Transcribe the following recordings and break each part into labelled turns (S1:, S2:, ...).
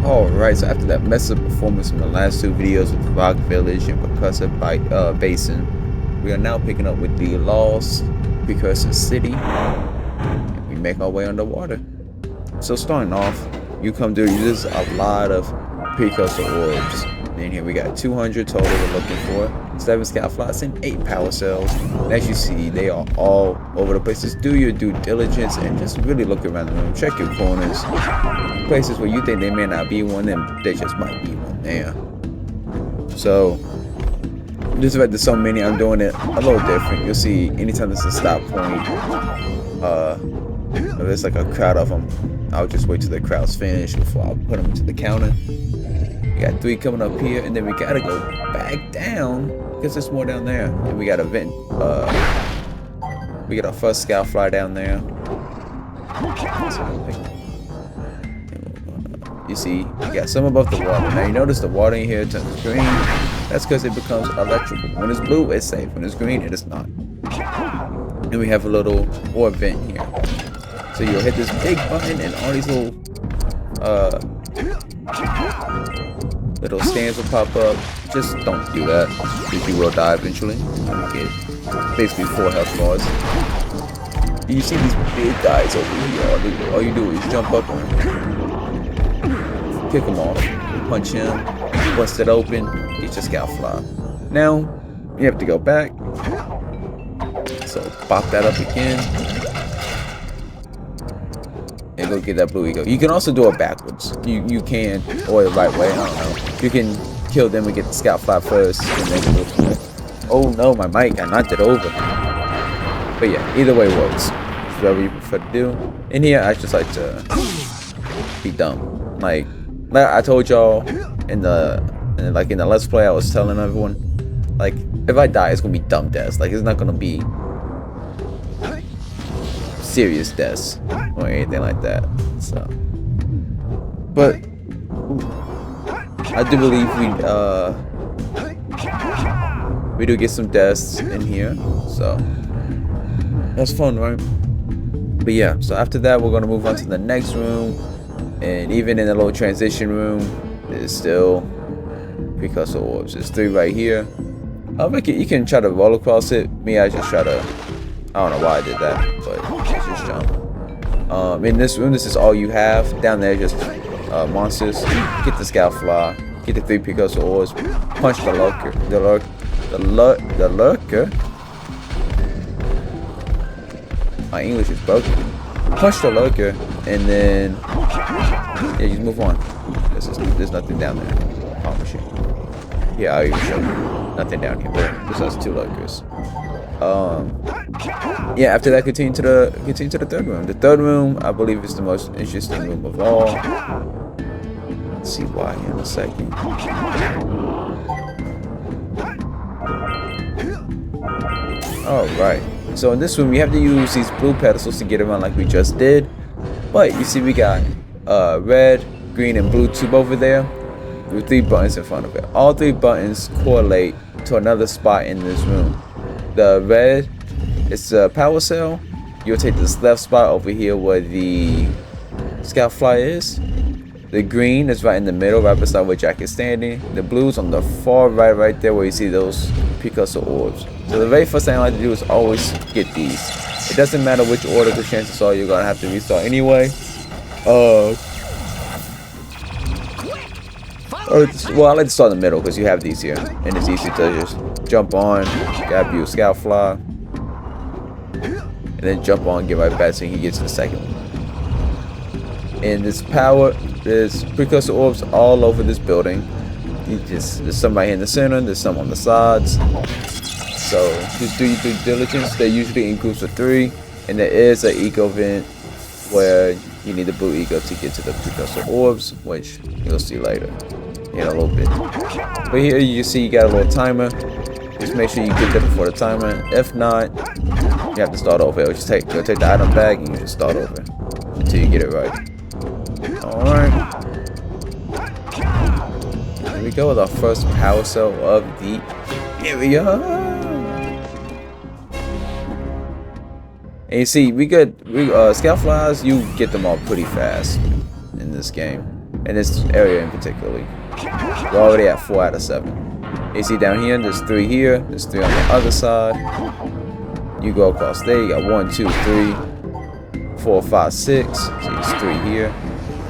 S1: Alright, so after that mess up performance from the last two videos with Rock Village and Precursor Basin, we are now picking up with the Lost Precursor City, and we make our way underwater. So starting off, you come to use a lot of Precursor Orbs. And here we got 200 total we're looking for, 7 scout flights and 8 power cells. And as you see, they are all over the place. Just do your due diligence and just really look around the room. Check your corners. Places where you think there may not be one, then there just might be one there. So, just like there's so many, I'm doing it a little different. You'll see anytime there's a stop point, if there's like a crowd of them, I'll just wait till the crowd's finished before I'll put them into the counter. We got 3 coming up here, and then we gotta go back down because there's more down there. And we got a vent. We got our first scout fly down there. You see, you got some above the water. Now you notice the water in here turns green. That's because it becomes electrical. When it's blue, it's safe. When it's green, it is not. And we have a little orb vent here. So you'll hit this big button, and all these little stands will pop up. Just don't do that, because you will die eventually. You get basically 4 health bars. You see these big guys over here. All you do is jump up on them, kick him off, punch him, bust it open, get your scout fly. Now you have to go back. So pop that up again. And go get that blue eagle. You can also do it backwards. You can, or the right way, I don't know. You can kill them and get the scout fly first, and then go from there. Oh no, my mic, I knocked it over. But yeah, either way works. Whatever you prefer to do. In here, I just like to be dumb. Like I told y'all in the Let's Play, I was telling everyone, like, if I die, it's gonna be dumb deaths. Like, it's not gonna be serious deaths or anything like that. So, but I do believe we do get some deaths in here, so that's fun, right? But yeah, so after that we're gonna move on to the next room, and even in the little transition room, there's still Precursor Orbs. There's 3 right here. You can try to roll across it. Me, I just try to. I don't know why I did that, but just jump. In this room, this is all you have. Down there, just monsters. Get the scout fly. Get the 3 Precursor Orbs. Punch the lurker. The lurker. My English is broken. Punch the lurker, and then yeah, just move on. There's nothing down there. I promise you. Yeah, I'll even show you. Nothing down here. Besides 2 lurkers. Yeah, after that, continue to the 3rd room. The 3rd room, I believe, is the most interesting room of all. Let's see why here in a second. Alright, so in this room, you have to use these blue pedestals to get around like we just did. But you see, we got red, green, and blue tube over there with 3 buttons in front of it. All 3 buttons correlate to another spot in this room. The red, it's a power cell. You'll take this left spot over here where the scout fly is. The green is right in the middle, right beside where Jack is standing. The blue's on the far right there where you see those Precursor Orbs. So the very first thing I like to do is always get these. It doesn't matter which order, the chances are you're gonna have to restart anyway. Well, I like to start in the middle because you have these here, and it's easy to just jump on, grab you a scout fly, and then jump on, get right back so you can get to the second one. And there's Precursor Orbs all over this building. There's some right here in the center, there's some on the sides. So just do your due diligence. They're usually in groups of 3, and there is an eco vent where you need the blue ego to get to the Precursor Orbs, which you'll see later in a little bit. But here you see you got a little timer. Just make sure you get there before the timer. If not, you have to start over. You'll take the item back and you just start over until you get it right. Alright. Here we go with our first power cell of the area. And you see, we scout flies, you get them all pretty fast in this game. in this area in particular. We're already at 4 out of 7. You see down here, there's 3 here, there's 3 on the other side. You go across there, you got 1, 2, 3, 4, 5, 6. So there's 3 here.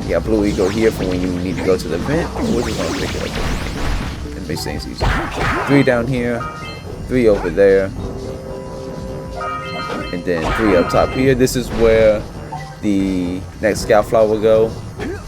S1: You got blue eagle here for when you need to go to the vent. We're just gonna pick it up. It makes things easier. 3 down here, 3 over there, and then 3 up top here. This is where the next scout flower will go.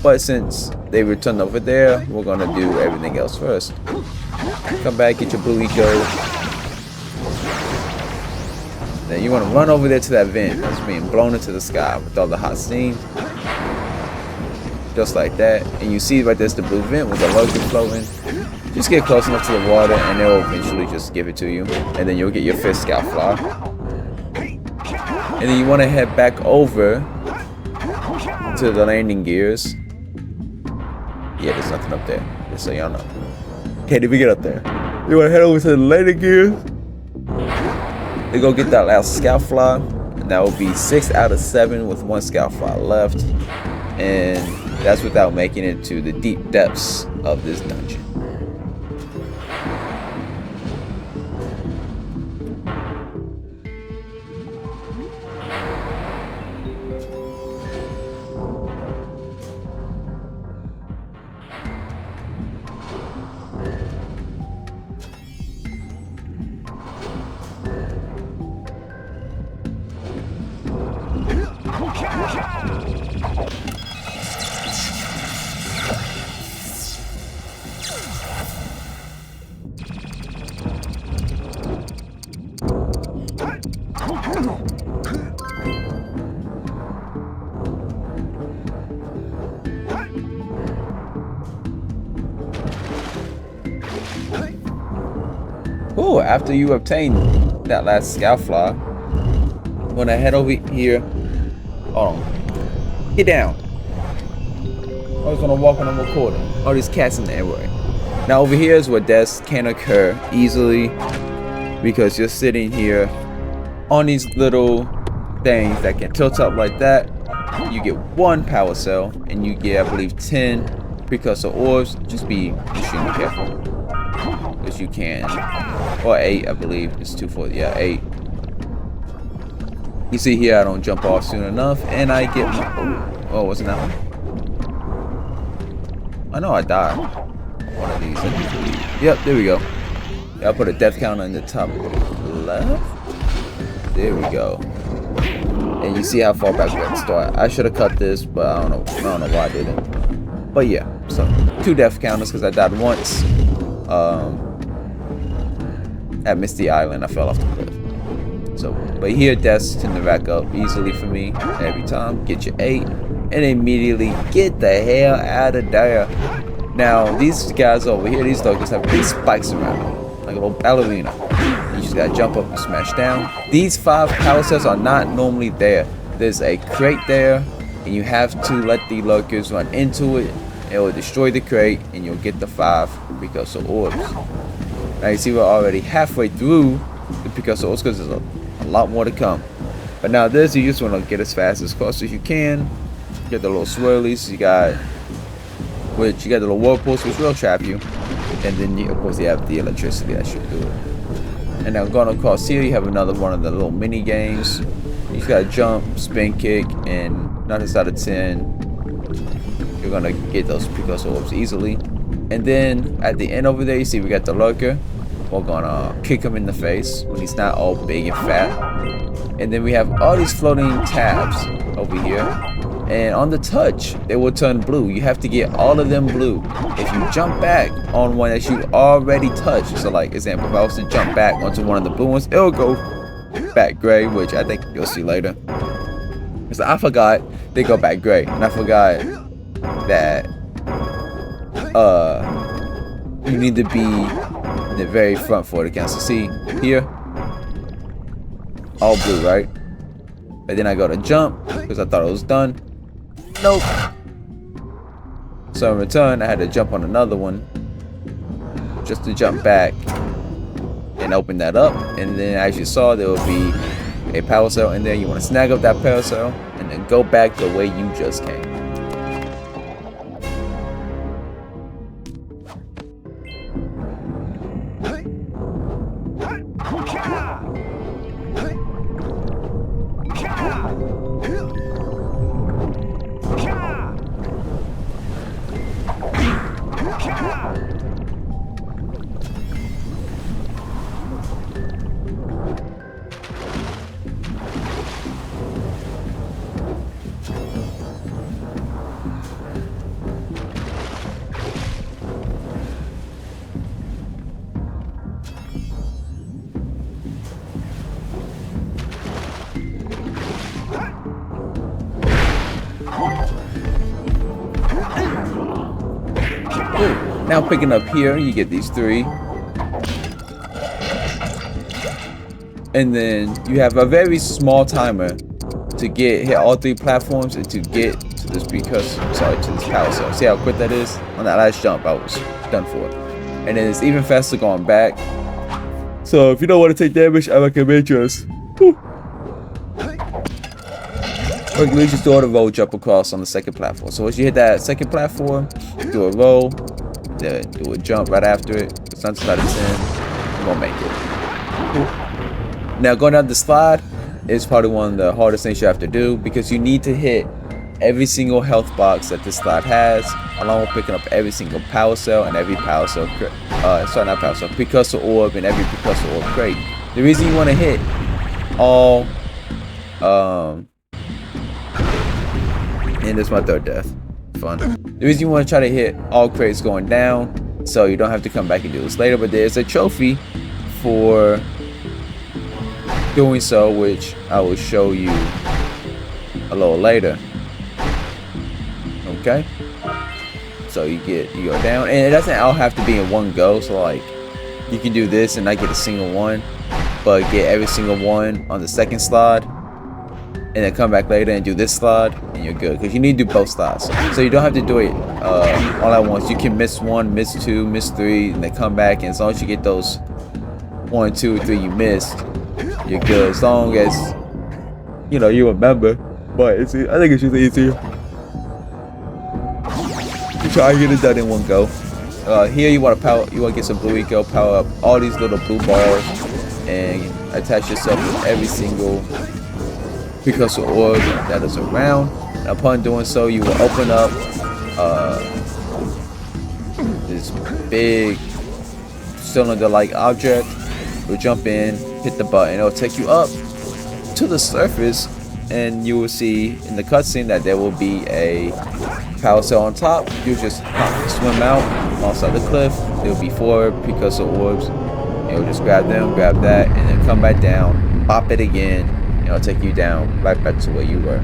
S1: But since they returned over there, we're gonna do everything else first. Come back, get your blue eco. Then you wanna run over there to that vent that's being blown into the sky with all the hot steam. Just like that. And you see right there's the blue vent with the lurker floating. Just get close enough to the water and they'll eventually just give it to you. And then you'll get your 5th scout flower. And then you wanna head back over to the landing gears. Yeah, there's nothing up there, just so y'all know. Can't even get up there. You wanna head over to the landing gears. They go get that last scout fly, and that will be 6 out of 7 with 1 scout fly left. And that's without making it to the deep depths of this dungeon. Ooh, after you obtain that last scout fly, I'm gonna head over here. Hold on. Get down. I was gonna walk on the recording. All these cats in the airway. Now over here is where deaths can occur easily because you're sitting here on these little things that can tilt up like that. You get 1 power cell and you get, I believe, 10 precursor orbs. Just be extremely careful. Because you can. Or 8, I believe. It's 2 for, yeah, 8. You see here I don't jump off soon enough and I get my, oh, wasn't that one? I know I died. One of these. Yep, there we go. Yeah, I'll put a death counter in the top left. There we go. And you see how far back we have to start. I should have cut this, but I don't know why I didn't. But yeah, so 2 death counters because I died once. At Misty Island, I fell off the cliff. So, but here deaths tend to rack up easily for me every time. Get your 8 and immediately get the hell out of there. Now these guys over here, these lurkers have big spikes around them, like a little ballerina. You just gotta jump up and smash down. These 5 power cells are not normally there. There's a crate there, and you have to let the lurkers run into it. It will destroy the crate, and you'll get the 5 precursor orbs. Now you see we're already halfway through the precursor orbs because there's a lot more to come. But now this, you just want to get as fast as close as you can. Get the little swirlies. You got the little whirlpools, which will trap you. And then of course you have the electricity that should do it. And now going across here, you have another one of the little mini games. You just gotta jump, spin kick, and 9 out of 10, you're gonna get those precursor orbs easily. And then at the end over there, you see we got the lurker. We're gonna kick him in the face when he's not all big and fat. And then we have all these floating tabs over here. And on the touch, they will turn blue. You have to get all of them blue. If you jump back on one that you already touched, so like example, if I was to jump back onto one of the blue ones, it'll go back gray, which I think you'll see later. So I forgot they go back gray, and I forgot that you need to be in the very front for it to cancel. See here, all blue, right? But then I go to jump because I thought it was done. Nope. So in return, I had to jump on another one just to jump back and open that up. And then as you saw, there will be a power cell in there. You want to snag up that power cell and then go back the way you just came. Now picking up here, you get these 3. And then you have a very small timer to hit all 3 platforms and to get to this to this power cell. See how quick that is? On that last jump, I was done for. And then it's even faster going back. So if you don't want to take damage, I recommend just or you can just do a roll jump across on the second platform. So once you hit that second platform, do a roll, then do a jump right after it. The sun's about to 10, you won't make it. Now going down the slide is probably one of the hardest things you have to do, because you need to hit every single health box that this slide has, along with picking up every single power cell and every power cell, precursor orb and every precursor orb crate. The reason you want to hit all, and this is my 3rd death. Fun. The reason you want to try to hit all crates going down, so you don't have to come back and do this later, but there's a trophy for doing so, which I will show you a little later. Okay, so you go down, and it doesn't all have to be in one go. So like, you can do this and not get a single one, but get every single one on the second slide, and then come back later and do this slide, and you're good, because you need to do both slides. So you don't have to do it all at once. You can miss 1, miss 2, miss 3, and then come back, and as long as you get those 1, 2, 3 you missed, you're good. As long as you remember. But I think it's just easier to try and get it done in one go. Here you want to get some blue eco, power up all these little blue balls, and attach yourself with every single precursor orb that is around. And upon doing so, you will open up this big cylinder-like object. You'll jump in, hit the button, it'll take you up to the surface, and you will see in the cutscene that there will be a power cell on top. You just swim out alongside the cliff. There will be 4 precursor orbs. You'll just grab them, grab that, and then come back down, pop it again, and it'll take you down right back to where you were.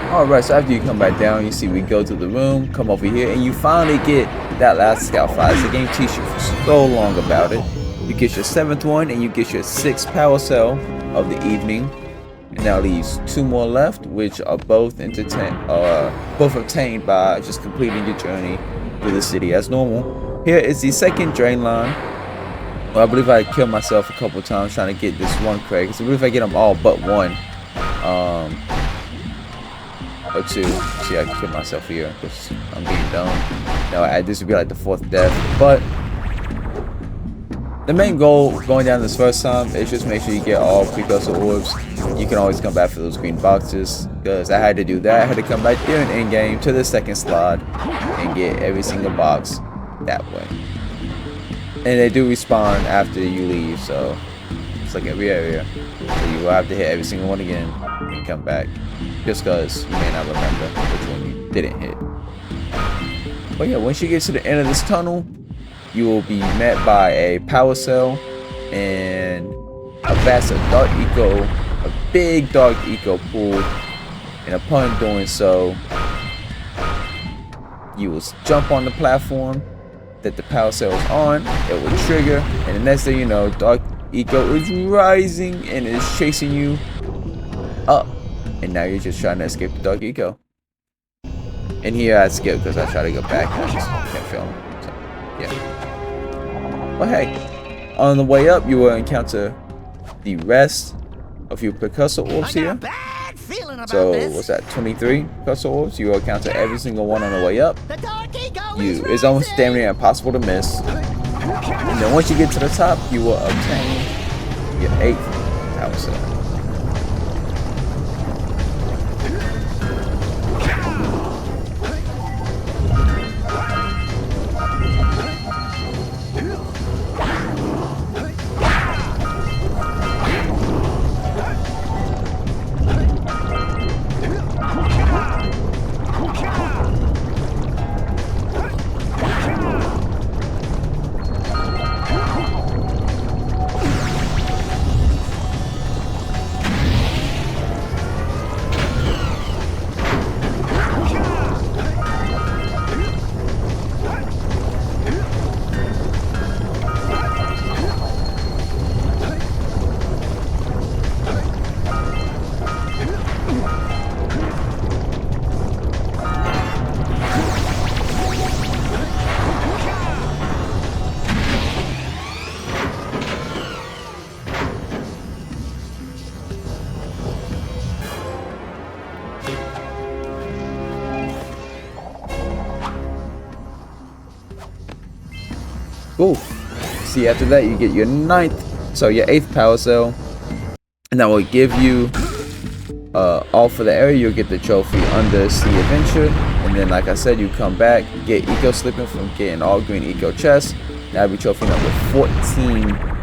S1: Alright, so after you come back down, you see we go to the room, come over here, and you finally get that last scout file. The game teaches you for so long about it. You get your 7th one, and you get your 6th power cell of the evening. And now leaves 2 more left, which are both obtained by just completing your journey through the city as normal. Here is the 2nd drain line. Well, I believe I killed myself a couple times trying to get this one crate, because I believe I get them all but 1. Or 2. See, I can kill myself here because I'm being dumb. No, this would be like the 4th death. But The main goal going down this first time is just make sure you get all Precursor Orbs. You can always come back for those green boxes, because I had to do that. I had to come back there in endgame to the second slot and get every single box that way. And they do respawn after you leave, so it's like every area. So you will have to hit every single one again and come back, just because you may not remember which one you didn't hit. But yeah, once you get to the end of this tunnel, you will be met by a power cell and a vast of dark eco, a big dark eco pool, and upon doing so, you will jump on the platform that the power cell is on. It will trigger, and the next thing you know, dark eco is rising and is chasing you up, and now you're just trying to escape the dark eco. And here I skipped because I tried to go back and I just can't film. So yeah. But hey, on the way up, you will encounter the rest of your Precursor Orbs here. So, what's that, 23 Precursor Orbs? You will encounter every single one on the way up. It's almost damn near impossible to miss. And then once you get to the top, you will obtain your 8th power cell. Cool. See, after that you get your 8th power cell, and that will give you all for the area. You'll get the trophy Undersea Adventure, and then like I said, you come back, get eco slipping from getting all green eco chests. That'll be trophy number 14